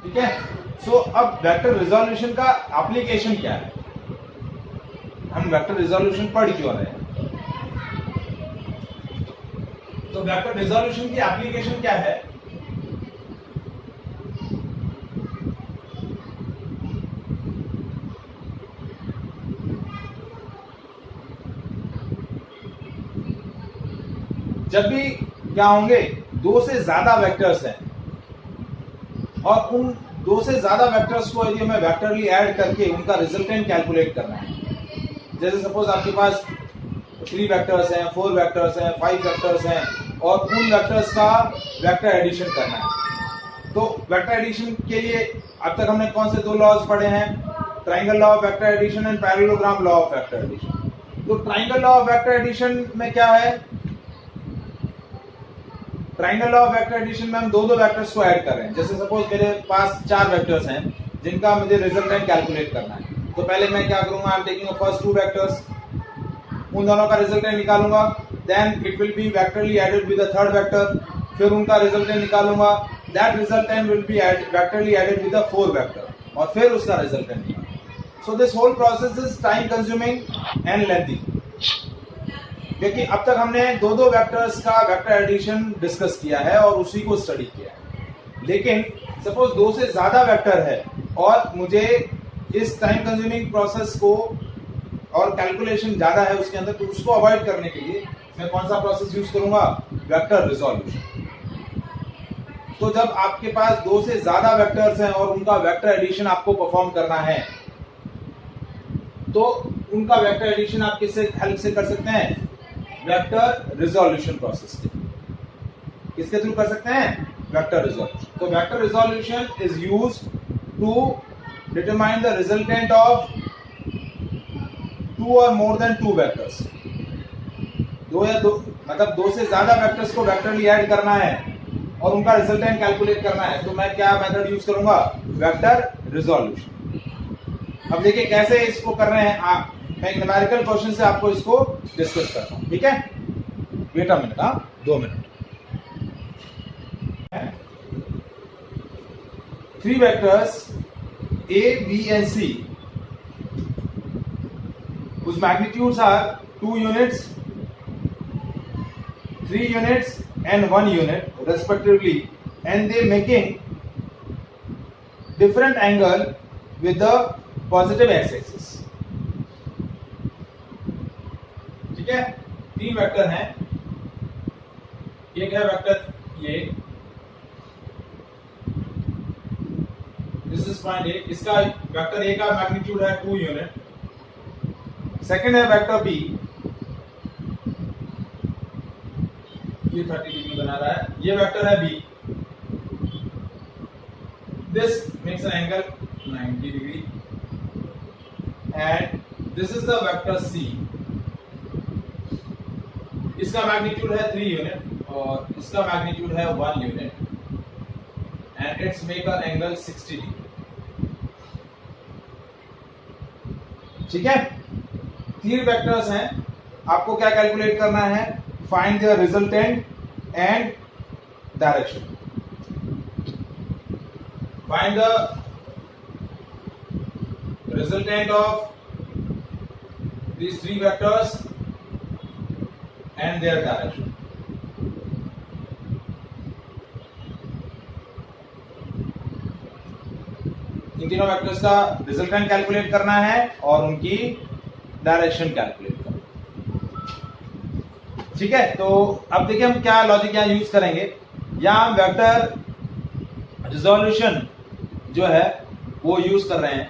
ठीक है। सो अब वेक्टर रिजोल्यूशन का एप्लीकेशन क्या है, हम वेक्टर रिजोल्यूशन पढ़ क्यों रहे हैं। तो वेक्टर रिजोल्यूशन की एप्लीकेशन क्या है, जब भी क्या होंगे, दो से ज्यादा वेक्टर्स हैं और उन दो से ज्यादा वेक्टर्स को यदि हमें वेक्टरली ऐड करके उनका रिजल्टेंट कैलकुलेट करना है, जैसे सपोज आपके पास 3 वेक्टर्स हैं, 4 वेक्टर्स हैं, 5 वेक्टर्स हैं और उन वेक्टर्स का वेक्टर एडिशन करना है। तो वेक्टर एडिशन के लिए अब तक हमने कौन से 2 लॉज पढ़े हैं, triangle law of vector addition and parallelogram law of vector addition. तो triangle law of vector addition में क्या है, triangle law of vector addition में हम दो वेक्टर्स को ऐड कर रहे हैं। जैसे सपोज मेरे पास 4 वेक्टर्स हैं जिनका मुझे रिजल्टेंट कैलकुलेट करना है, तो पहले मैं क्या करूंगा, I am taking first 2 vectors, उन दोनों का रिजल्टेंट निकालूंगा, then it will be vectorially added with the third vector, फिर उनका रिजल्टेंट निकालूंगा, that resultant will be vectorially added with the 4 vector और फिर उसका रिजल्टेंट निकालूंगा। So this whole process is time consuming and lengthy, क्योंकि अब तक हमने दो वेक्टर्स का वेक्टर एडिशन डिस्कस किया है और उसी को स्टडी किया है। लेकिन सपोज 2 से ज्यादा वेक्टर है और मुझे इस टाइम कंज्यूमिंग प्रोसेस को और कैलकुलेशन ज्यादा है उसके अंदर, तो उसको अवॉइड करने के लिए मैं कौन सा प्रोसेस यूज करूंगा, वेक्टर रिजोल्यूशन। तो जब आपके पास 2 से ज्यादा वेक्टर्स हैं और उनका वेक्टर एडिशन आपको परफॉर्म करना है, तो उनका वेक्टर एडिशन आप किससे हेल्प से कर सकते हैं, वेक्टर रिजोल्यूशन प्रोसेस के, किसके थ्रू कर सकते हैं, वेक्टर रिजोल्यूशन। तो vector resolution is used to determine the resultant of 2 और मोर देन 2 वेक्टर्स। 2 मतलब 2 से ज्यादा वेक्टर्स को वेक्टरली ऐड करना है और उनका रिजल्टेंट कैलकुलेट करना है, तो मैं क्या मेथड यूज करूंगा, वेक्टर रिजोल्यूशन। अब देखिए कैसे इसको कर रहे हैं, मैं एक न्यूमेरिकल क्वेश्चन से आपको इसको डिस्कस करता हूं, ठीक है। Wait a minute, 2 minute. 3 vectors A, B and C, whose magnitudes are 2 units, 3 units and 1 unit respectively, and they making different angle with the positive x-axis। ठीक है, 3 वेक्टर हैं, एक है वेक्टर ये, दिस इज पॉइंट ए, इसका vector A का magnitude है 2 unit, second है वेक्टर बी, ये 30 डिग्री बना रहा है, ये वेक्टर है B, this makes an angle 90 degree, and this is the vector C, इसका मैग्नीट्यूड है 3 यूनिट और इसका मैग्नीट्यूड है 1 unit, and it's make an angle 60 degree. ठीक है, 3 वेक्टर्स हैं, आपको क्या कैलकुलेट करना है, find their resultant and direction, find the resultant of these 3 vectors and their direction। इन तीनों वेक्टर्स का रिजल्टेंट कैलकुलेट करना है और उनकी डायरेक्शन कैलकुलेट करना। ठीक है, तो अब देखिए हम क्या लॉजिक यहां यूज करेंगे। यहां हम वेक्टर रिजोल्यूशन जो है वो यूज कर रहे हैं।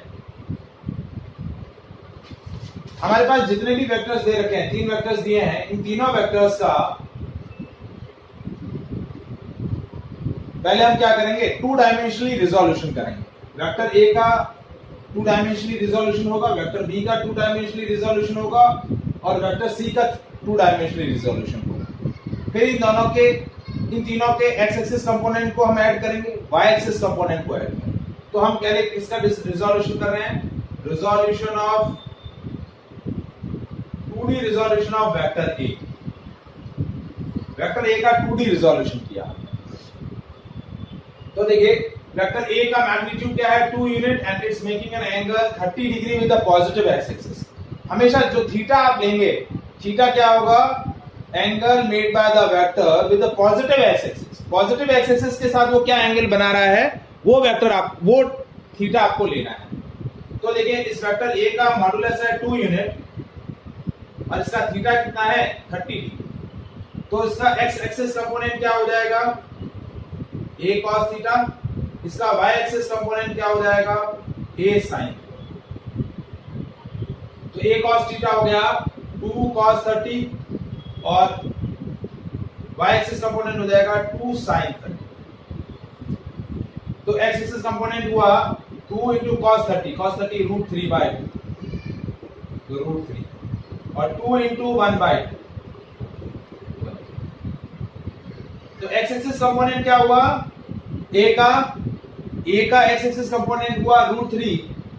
हमारे पास जितने भी वेक्टर्स दे रखे हैं, 3 वेक्टर्स दिए हैं, इन तीनों वेक्टर्स का पहले हम क्या करेंगे, 2 डायमेंशनली रिजोल्यूशन करेंगे। वेक्टर ए का 2 डायमेंशनली रिजोल्यूशन होगा, वेक्टर बी का 2 डायमेंशनली रिजोल्यूशन होगा और वेक्टर सी का 2 डायमेंशनली रिजोल्यूशन होगा। फिर इन तीनों के एक्स एक्सिस कंपोनेंट को हम ऐड करेंगे, वाई एक्सिस कंपोनेंट को ऐड करेंगे। तो हम कह रहे किसका रिजोल्यूशन कर रहे हैं, resolution of 2D resolution of vector A. Vector A का 2D रिजोल्यूशन किया। तो देखिए वेक्टर ए का मैग्नीट्यूड क्या है 2 unit and it's making an angle 30 degree with the positive x axis. हमेशा जो थीटा आप लेंगे, थीटा क्या होगा, angle made by the vector with the positive x axis. Positive x axis के साथ वो क्या एंगल बना रहा है, वो वेक्टर आप, वो थीटा आपको लेना है। तो देखिए इस वेक्टर ए का मॉडुलस है 2 यूनिट और इसका थीटा कितना है 30 डिग्री। तो इसका एक्स एक्सिस कंपोनेंट क्या हो जाएगा, a cos थीटा, इसका y एक्सिस कंपोनेंट क्या हो जाएगा, a sin। तो a cos थीटा हो गया 2 cos 30 और y एक्सिस कंपोनेंट हो जाएगा 2 sin 30। तो x एक्सिस कंपोनेंट हुआ 2 into cos 30, cos 30 √3/2, तो √3 और 2 into 1/2। तो x एक्सिस कंपोनेंट क्या हुआ, a का x एक्सिस कंपोनेंट हुआ √3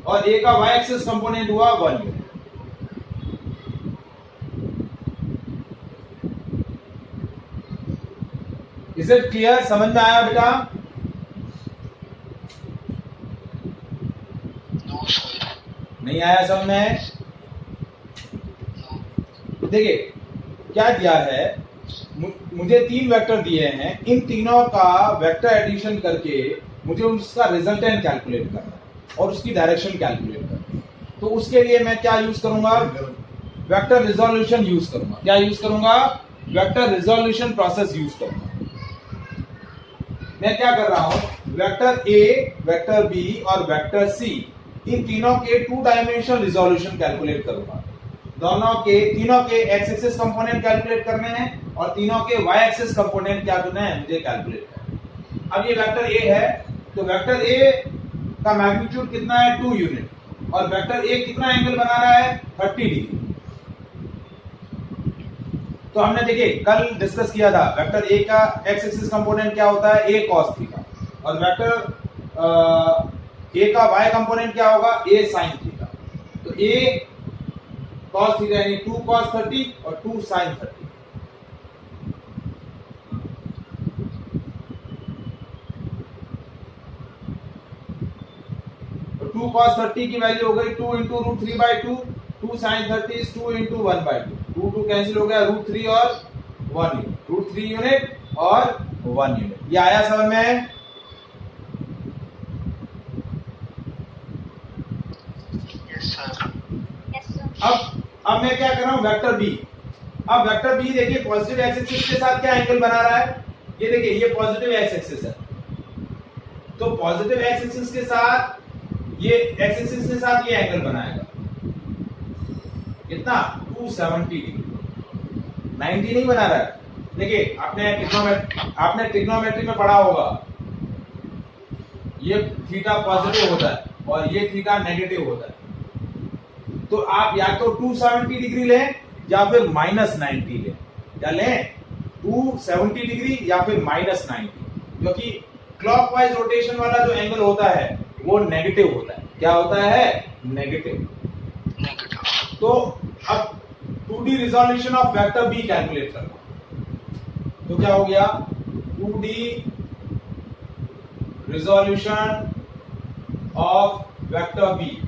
और a का y एक्सिस कंपोनेंट हुआ 1 यूनिट। इज इट क्लियर, समझ में आया बेटा? नहीं आया समझ में? देखिए क्या दिया है, मुझे 3 वेक्टर दिए हैं, इन तीनों का वेक्टर एडिशन करके मुझे उसका रिजल्टेंट कैलकुलेट करना है और उसकी डायरेक्शन कैलकुलेट करना है। तो उसके लिए मैं क्या यूज करूंगा, वेक्टर रिजोल्यूशन यूज करूंगा। क्या यूज करूंगा, वेक्टर रिजोल्यूशन प्रोसेस यूज करूंगा। मैं क्या कर रहा हूं, वेक्टर ए, वेक्टर बी और वेक्टर सी, इन तीनों के 2 डायमेंशनल रिजोल्यूशन कैलकुलेट करूंगा। तीनों के एक्स एक्सिस कंपोनेंट कैलकुलेट करने हैं और तीनों के वाई एक्सिस कंपोनेंट क्या करना है, मुझे कैलकुलेट करना है। अब ये वेक्टर ए है, तो वेक्टर ए का मैग्नीट्यूड कितना है 2 यूनिट और वेक्टर ए कितना एंगल बना रहा है 30 डिग्री। तो हमने देखिए कल डिस्कस किया था, वेक्टर ए का एक्स एक्सिस कंपोनेंट क्या होता है, a cos थीटा, और वेक्टर ए का y कंपोनेंट क्या होगा, a sin थीटा। तो a cos थीटा यानी 2 cos 30 और 2 sin 30। तो 2 cos 30 की वैल्यू हो गई 2 into √3/2, 2 sin 30 is 2 into 1/2, 2 cancel हो गया, √3 और 1 यूनिट, √3 यूनिट और 1 यूनिट। ये आया समझ में? अब मैं क्या कर रहा हूं, वेक्टर बी। अब वेक्टर बी देखिए पॉजिटिव एक्स एक्सिस के साथ क्या एंगल बना रहा है, ये देखिए ये पॉजिटिव एक्स एक्सिस है। तो पॉजिटिव एक्स एक्सिस के साथ ये एक्स एक्सिस के साथ ये एंगल बनाएगा कितना, 270 डिग्री। 90 नहीं बना रहा है। देखिए आपने ट्रिग्नोमेट्री में पढ़ा होगा, ये थीटा पॉजिटिव होता है और ये थीटा नेगेटिव होता है। तो आप या तो 270 डिग्री लें या फिर -90 लें। क्या लें, 270 डिग्री या फिर -90, क्योंकि क्लॉकवाइज रोटेशन वाला जो एंगल होता है वो नेगेटिव होता है। क्या होता है, नेगेटिव। तो अब 2D resolution of vector B calculate करना। तो क्या हो गया, 2D resolution of vector B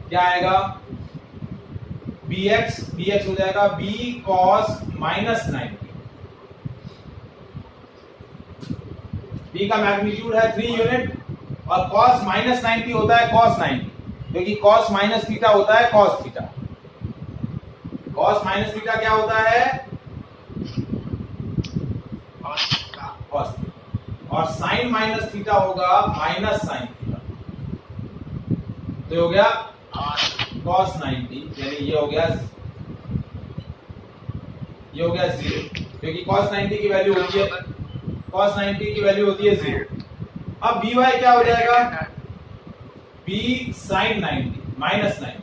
क्या आएगा, bx हो जाएगा b cos -90। b का मैग्नीट्यूड है 3 यूनिट और cos -90 होता है cos 90, क्योंकि cos माइनस थीटा होता है cos theta. cos minus theta क्या होता है, cos थीटा, और sin माइनस थीटा होगा माइनस sin थीटा। तो हो गया cos 90, यानी ये हो गया 0, क्योंकि cos 90 की वैल्यू होती है, cos 90 की वैल्यू होती है 0। अब by क्या हो जाएगा, b sin 90 -90,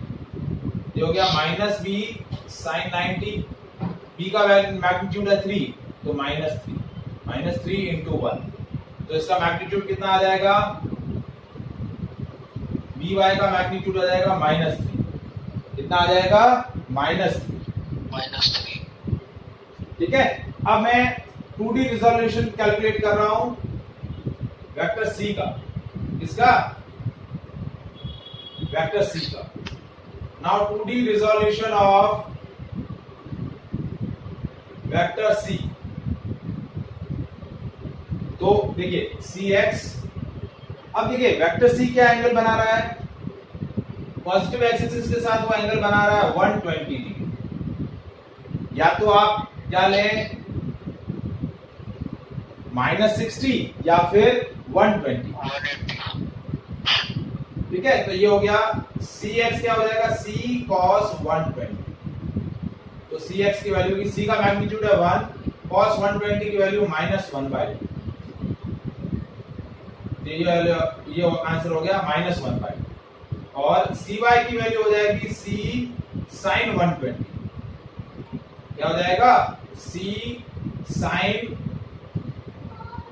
ये हो गया -b sin 90। b का मैग्नीट्यूड है 3, तो -3 into 1, तो इसका मैग्नीट्यूड कितना आ जाएगा, by का मैग्नीट्यूड आ जाएगा -3। कितना आ जाएगा, -3। ठीक है। अब मैं 2D रिजोल्यूशन कैलकुलेट कर रहा हूं। वेक्टर सी का, किसका, वेक्टर सी का। Now 2D resolution of vector C. तो देखिए Cx, अब देखिए वेक्टर सी क्या एंगल बना रहा है, पॉजिटिव एक्सिस के साथ वो एंगल बना रहा है 120 डिग्री। या तो आप क्या लें -60 या फिर 120, ठीक है। तो ये हो गया Cx क्या हो जाएगा, C cos 120। तो Cx की वैल्यू की, C का मैग्नीट्यूड है 1, cos 120 की वैल्यू -1/2। ये आंसर हो गया -1/2। और Cy की वैल्यू हो जाएगी C sin 120। क्या हो जाएगा, C sin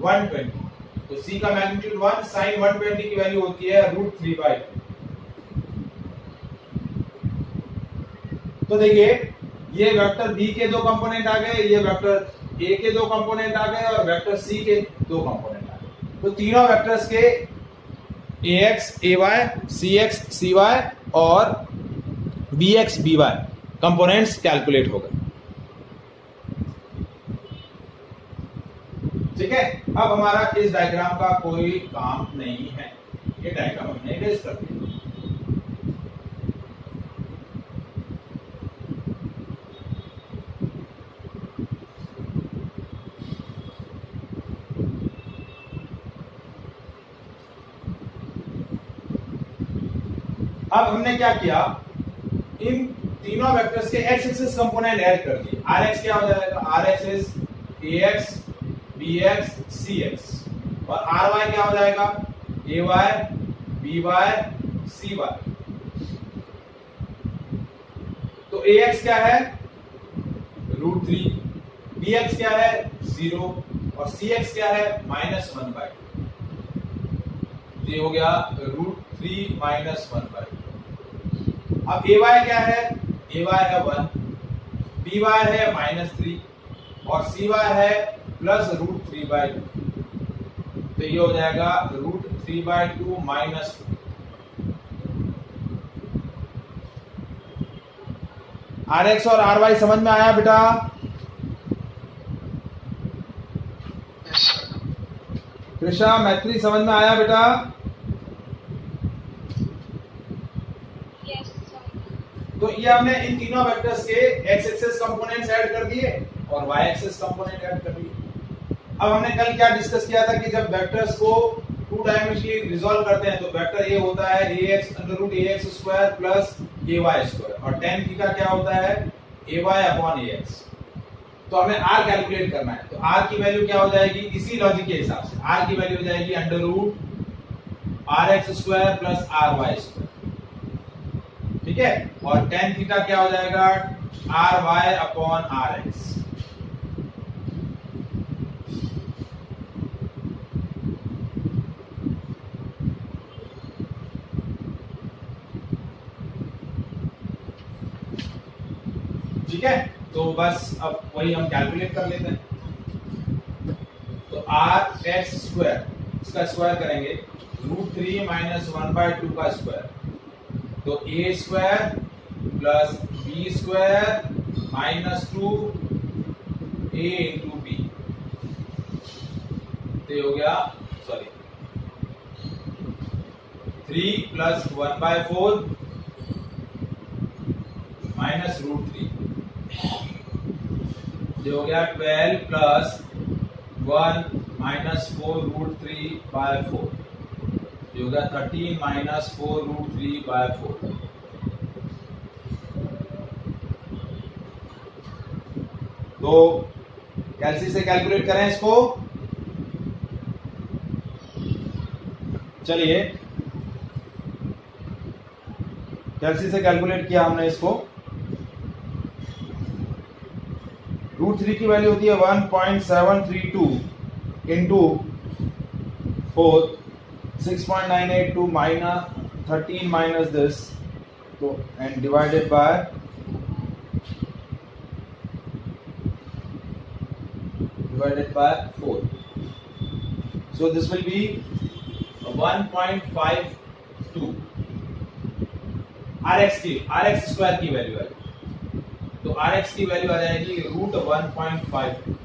120। तो C का मैग्नीट्यूड 1, sin 120 की वैल्यू होती है √3/2। तो देखिए ये वेक्टर B के दो कंपोनेंट आ गए, ये वेक्टर A के दो कंपोनेंट आ गए और वेक्टर C के दो कंपोनेंट आ गए। तो तीनों वेक्टर्स के AX AY CX CY और BX BY कंपोनेंट्स कैलकुलेट हो गए, ठीक है। अब हमारा इस डायग्राम का कोई काम नहीं है, ये डायग्राम हमने इरेज कर दिया। अब हमने क्या किया, इन तीनों वेक्टर्स के एक्स एक्सिस कंपोनेंट ऐड कर दिए। Rx क्या हो जाएगा, Rx is Ax Bx Cx और Ry क्या हो जाएगा, Ay By Cy। तो Ax क्या है √3, Bx क्या है 0 और Cx क्या है -1/2। ये हो गया √3 -1/2। अब Ay क्या है, Ay है 1, By है -3 और Cy है +√3/2। तो ये हो जाएगा √3/2 -2। Rx और Ry समझ में आया बेटा? कृष्णा मैत्री समझ में आया बेटा? तो ये हमने इन तीनों वेक्टर्स के एक्स एक्सिस कंपोनेंट्स ऐड कर दिए और वाई एक्सिस कंपोनेंट ऐड कर दिए। अब हमने कल क्या डिस्कस किया था कि जब वेक्टर्स को टू डायमेंशनली रिजॉल्व करते हैं तो वेक्टर ये होता है ax√ax² प्लस ay² और tan थीटा क्या होता है ay/ax। तो हमें r कैलकुलेट करना है, तो r की वैल्यू क्या हो जाएगी, इसी लॉजिक के हिसाब से r की वैल्यू हो जाएगी √rx² प्लस ry², ठीक है। और tan थीटा क्या हो जाएगा ry/rx। ठीक है, तो बस अब वही हम कैलकुलेट कर लेते हैं। तो rx², इसका स्क्वायर करेंगे √3 -1/2 का स्क्वायर, तो a² plus b² -2a into b। तो हो गया 3 प्लस 1/4 माइनस √3, ये हो गया 12 प्लस 1 माइनस 4√3/4, ये हो गया 13 माइनस 4√3/4। तो कैलसी से कैलकुलेट करें इसको, चलिए कैलसी से कैलकुलेट किया हमने इसको। √3 की वैल्यू होती है 1.732 इंटू 4, 6.982 माइनस 13 माइनस दिस, तो and divided by 4। So this will be 1.52 RX square की वैल्यू है, तो RX की वैल्यू आ जाएगी रूट 1.52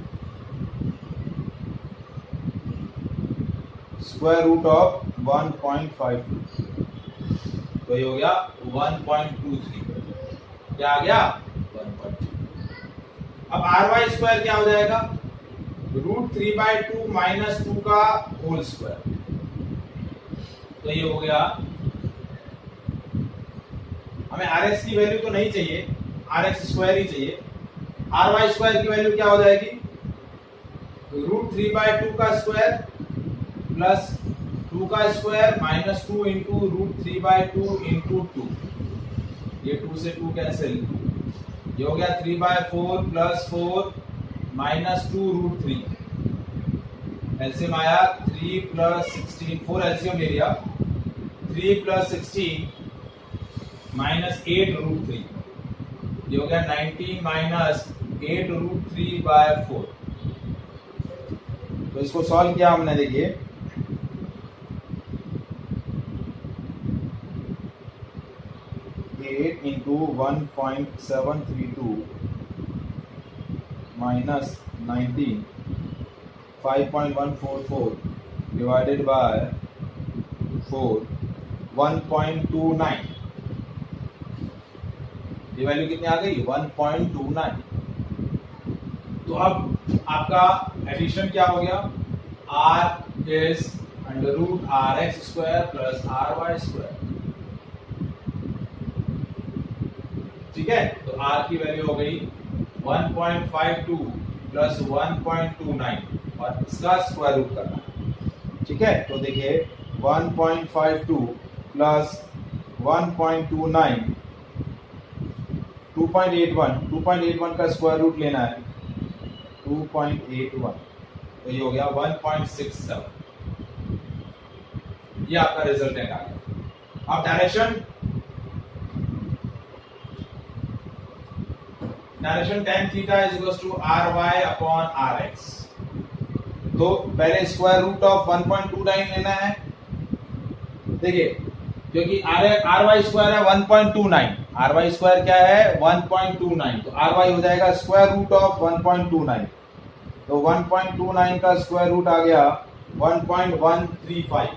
स्क्वायर रूट ऑफ 1.52, तो ये हो गया 1.23, क्या आ गया 1.2। अब RY स्क्वायर क्या हो जाएगा, रूट 3/2 माइनस 2 का होल स्क्वायर, तो ये हो गया, हमें RX की वैल्यू तो नहीं चाहिए, RX स्क्वायर ही चाहिए। RY स्क्वायर की वैल्यू क्या हो जाएगी, रूट 3/2 का स्क्वायर प्लस 2 का square minus 2 into root 3/2 into 2, ये 2 से 2 कैंसिल, ये हो गया 3/4 प्लस 4 माइनस 2 रूट 3, एलसीएम आया 3 प्लस 16, 4 एलसीएम ले लिया, 3 प्लस 16 माइनस 8 रूट 3, ये हो गया 19 माइनस 8 रूट 3/4। तो इसको सॉल्व किया हमने, देखिए 8 इंटू 1.732 माइनस 19 5.144 डिवाइडेड बाय 4 1.29, ये वैल्यू कितनी आ गई 1.29। तो अब आपका एडिशन क्या हो गया, R is under root RX square plus RY square, ठीक है। तो R की वैल्यू हो गई 1.52 प्लस 1.29 और इसका स्क्वायर रूट करना, ठीक है। तो देखिए 1.52 प्लस 1.29 2.81 का स्क्वायर रूट लेना है 2.81, तो ये हो गया 1.67, ये आपका रिजल्टेंट आ गया। अब direction tan theta is equal to RY upon RX, तो पहले स्क्वायर रूट ऑफ 1.29 लेना है, देखिए क्योंकि RY स्क्वायर है 1.29, RY स्क्वायर क्या है 1.29, तो RY हो जाएगा स्क्वायर रूट ऑफ 1.29, तो 1.29 का स्क्वायर रूट आ गया 1.135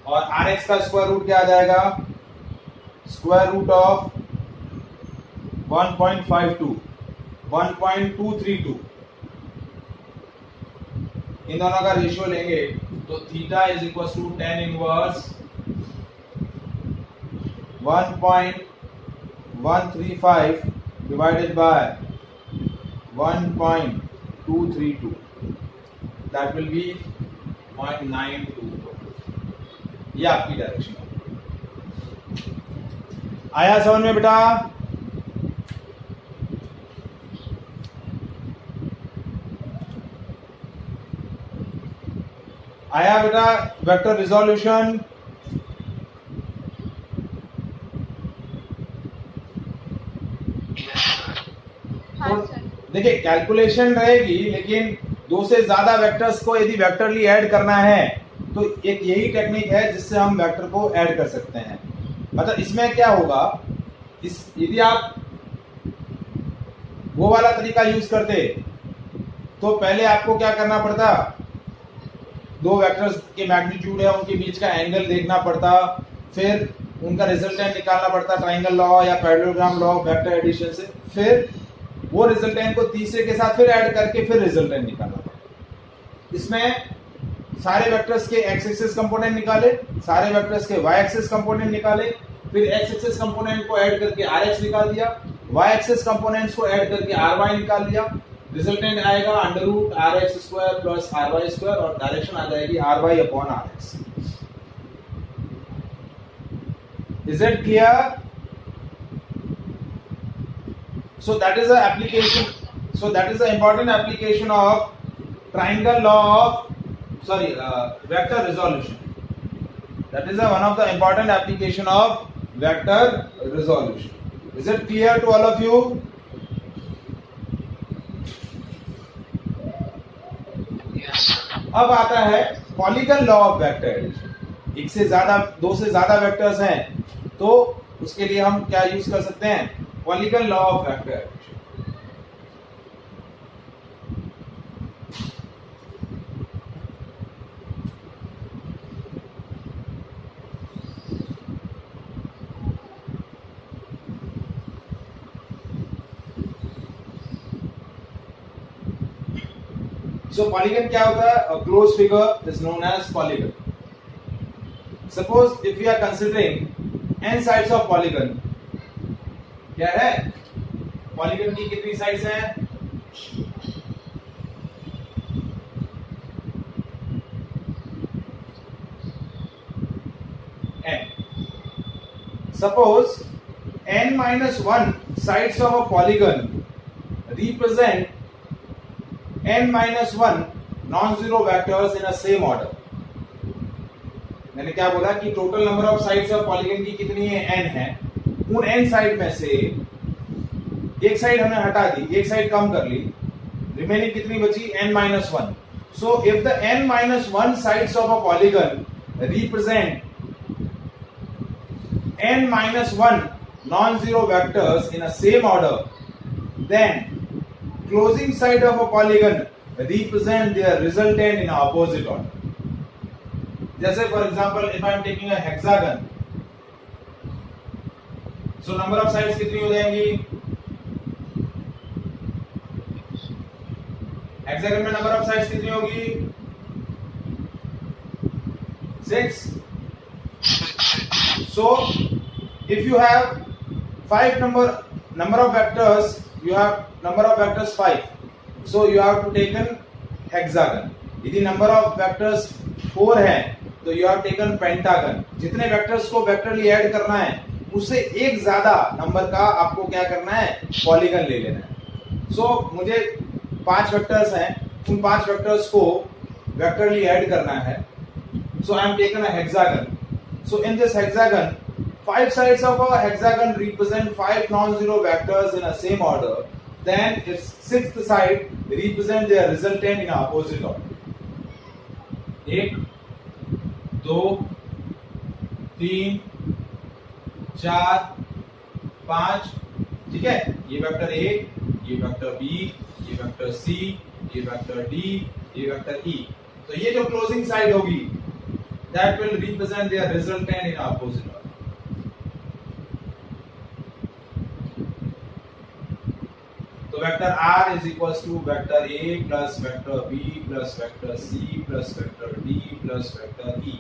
और RX का स्क्वायर रूट क्या आ जाएगा, स्क्वायर रूट ऑफ 1.52 1.232, इन दोनों का रेशियो लेंगे तो theta is equal to tan inverse 1.135 divided by 1.232, that will be 0.924, ये आपकी डायरेक्शन है। आया समझ में बेटा, आया बेटा वेक्टर रिजोल्यूशन, तो देखिए कैलकुलेशन रहेगी, लेकिन दो से ज्यादा वेक्टर्स को यदि वेक्टरली ऐड करना है तो एक यही टेक्निक है जिससे हम वेक्टर को ऐड कर सकते हैं। मतलब इसमें क्या होगा, यदि आप वो वाला तरीका यूज करते तो पहले आपको क्या करना पड़ता, दो वेक्टर्स के मैग्नीट्यूड है उनके बीच का एंगल देखना पड़ता, फिर उनका रिजल्टेंट निकालना पड़ता ट्राइंगल लॉ या पैरेललोग्राम लॉ वेक्टर एडिशन से, फिर वो रिजल्टेंट को तीसरे के साथ फिर ऐड करके फिर रिजल्टेंट निकालना पड़ता। इसमें सारे वेक्टर्स के एक्स एक्सिस कंपोनेंट निकाले, सारे वेक्टर्स के वाई एक्सिस कंपोनेंट निकाले, फिर एक्स एक्सिस कंपोनेंट को ऐड करके RX निकाल दिया, वाई एक्सिस कंपोनेंट्स को ऐड करके RY निकाल दिया, रिजल्टेंट आएगा under root RX square plus RY square और डायरेक्शन आ जाएगी RY upon RX। Is it clear? So that is the application. So that is the important application of triangle law of vector resolution. That is one of the important application of vector resolution. Is it clear to all of you? Yes, sir. अब आता है polygon law of vector addition. एक से ज्यादा, दो से ज्यादा vectors हैं तो उसके लिए हम क्या यूज कर सकते हैं, polygon law of vector addition. So polygon क्या होता है? A closed figure is known as polygon. Suppose if we are considering n sides of polygon, क्या है? Polygon की कितनी sides हैं? n. Suppose n minus 1 sides of a polygon represent n minus 1 non-zero vectors in a same order. मैंने क्या बोला कि total number of sides of polygon की कितनी है, n है। उन n साइड में से एक साइड हमने हटा दी, एक साइड कम कर ली, रिमेनिंग कितनी बची, n minus 1. So if the n minus 1 sides of a polygon represent n minus 1 non-zero vectors in a same order, then closing side of a polygon represent their resultant in opposite order. जैसे for example if I am taking a hexagon, so number of sides कितनी हो जाएंगी, hexagon में number of sides कितनी होगी, 6. So if you have 5 number of vectors, you have number of vectors 5, so you have to take an hexagon. यदि number of vectors 4 है तो you have taken pentagon. जितने वेक्टर्स को vectorially add करना है उससे एक ज्यादा नंबर का आपको क्या करना है, पॉलीगन ले लेना है। सो मुझे 5 वेक्टर्स हैं, उन 5 वेक्टर्स को वेक्टरली ऐड करना है। So I am taken a hexagon. So in this hexagon 5 sides of a hexagon represent 5 non-zero vectors in a same order. Then its 6th side represent their resultant in opposite order. 1 2 3 4 5, ठीक है। ये vector A, ये vector B, ये vector C, ये vector D, ये vector E। तो ये जो क्लोजिंग साइड होगी that will represent their resultant in opposite order. तो vector R is equals to vector A plus vector B plus vector C plus vector D plus vector E।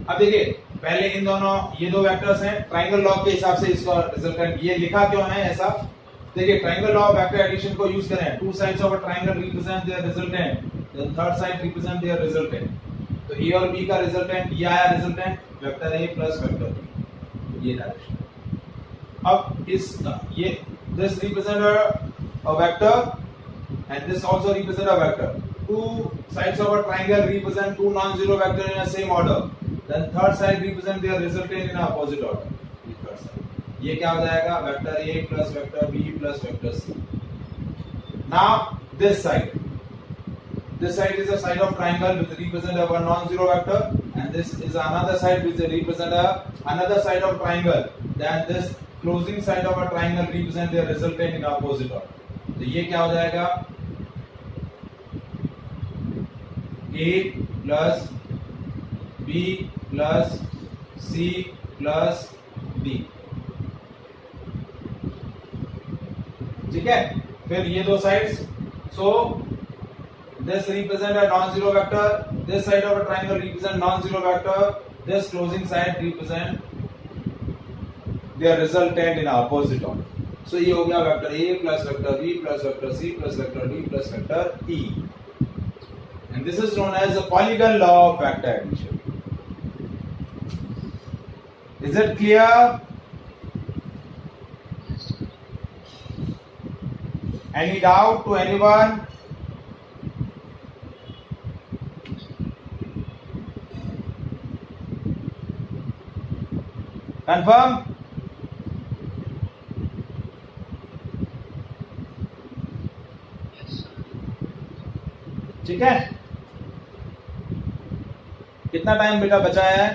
अब देखिए पहले इन दोनों, ये दो वेक्टर्स हैं, ट्रायंगल लॉ के हिसाब से इसका रिजल्टेंट ये लिखा क्यों है ऐसा, देखिए triangle law of vector addition को यूज करें। 2 sides of a triangle represent their resultant, then third side represent their resultant. तो A और B का रिजल्टेंट ये आया, resultant vector A plus vector B, ये डायरेक्शन। अब इस ये this represent a vector and this also represent a vector. 2 sides of a triangle represent 2 non-zero vectors in a same order, then third side represent their resultant in opposite order। ये क्या हो जाएगा, vector A plus vector B plus vector C। Now this side is a side of triangle which represent a one non-zero vector, and this is another side which represent another side of triangle, then this closing side of a triangle represent their resultant in opposite order। तो ये क्या हो जाएगा, A plus B plus C plus D, ठीक है। फिर ये दो sides, so this represent a non zero vector, this side of a triangle represent non zero vector, this closing side represent their resultant in opposite order. सो ये हो गया vector A plus vector B plus vector C plus vector D plus vector E, and this is known as the polygon law of vector addition। Is it clear? Any doubt to anyone? Confirm? ठीक है, कितना time बेटा बचा है?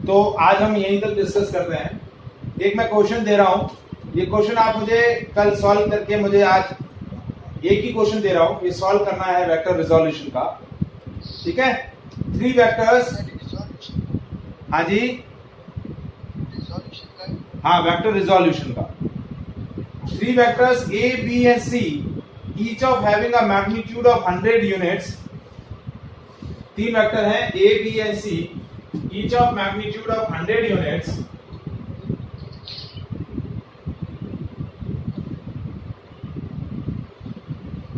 तो आज हम यहीं तक डिस्कस करते हैं। एक मैं क्वेश्चन दे रहा हूं, ये क्वेश्चन आप मुझे कल सॉल्व करके, मुझे आज एक ही क्वेश्चन दे रहा हूं, ये सॉल्व करना है वेक्टर रिजोल्यूशन का। ठीक है, 3 वेक्टर्स। हाँ जी, हाँ वेक्टर रिजोल्यूशन का। 3 vectors A, B and C, each of having a magnitude of 100 units. 3 vector हैं A, B and C, each of magnitude of 100 units.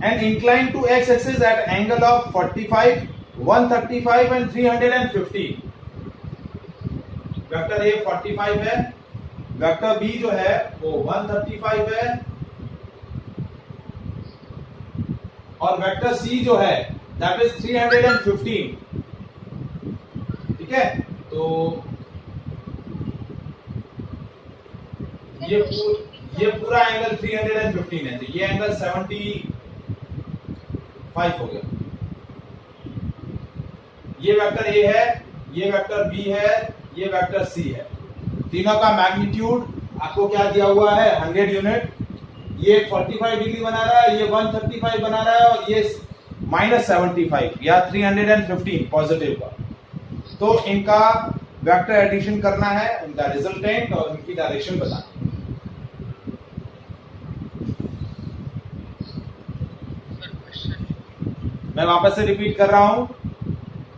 And inclined to x-axis at angle of 45, 135 and 350. Vector A 45 है, vector B जो है वो 135 है, और vector C जो है that is 315। ठीक है, तो ये पूरा एंगल 315 है, तो ये एंगल 75 हो गया। ये वेक्टर A है, ये वेक्टर B है, ये वेक्टर C है। तीनों का मैग्नीट्यूड आपको क्या दिया हुआ है? 100 यूनिट। ये 45 डिग्री बना रहा है, ये 135 बना रहा है, और ये -75 या 315 पॉजिटिव का। तो इनका वेक्टर एडिशन करना है, इनका रिजल्टेंट और इनकी डायरेक्शन बताना। मैं वापस से रिपीट कर रहा हूं।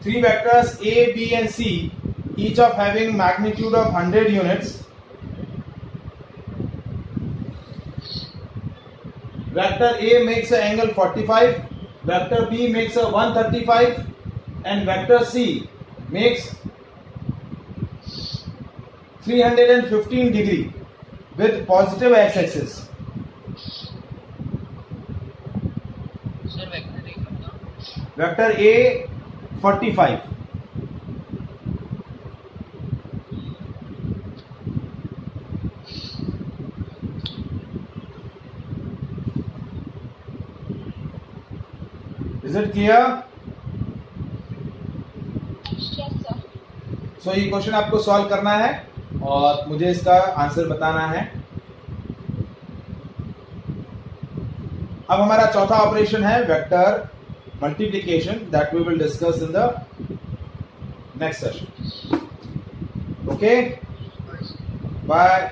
3 vectors A, B and C, each of having magnitude of 100 units. Vector A makes an angle 45, vector B makes a 135, and vector C makes 315 degree with positive x-axis. Vector A 45. Is it clear? So ये question आपको solve करना है और मुझे इसका answer बताना है। अब हमारा चौथा ऑपरेशन है vector multiplication, that we will discuss in the next session. Okay, bye.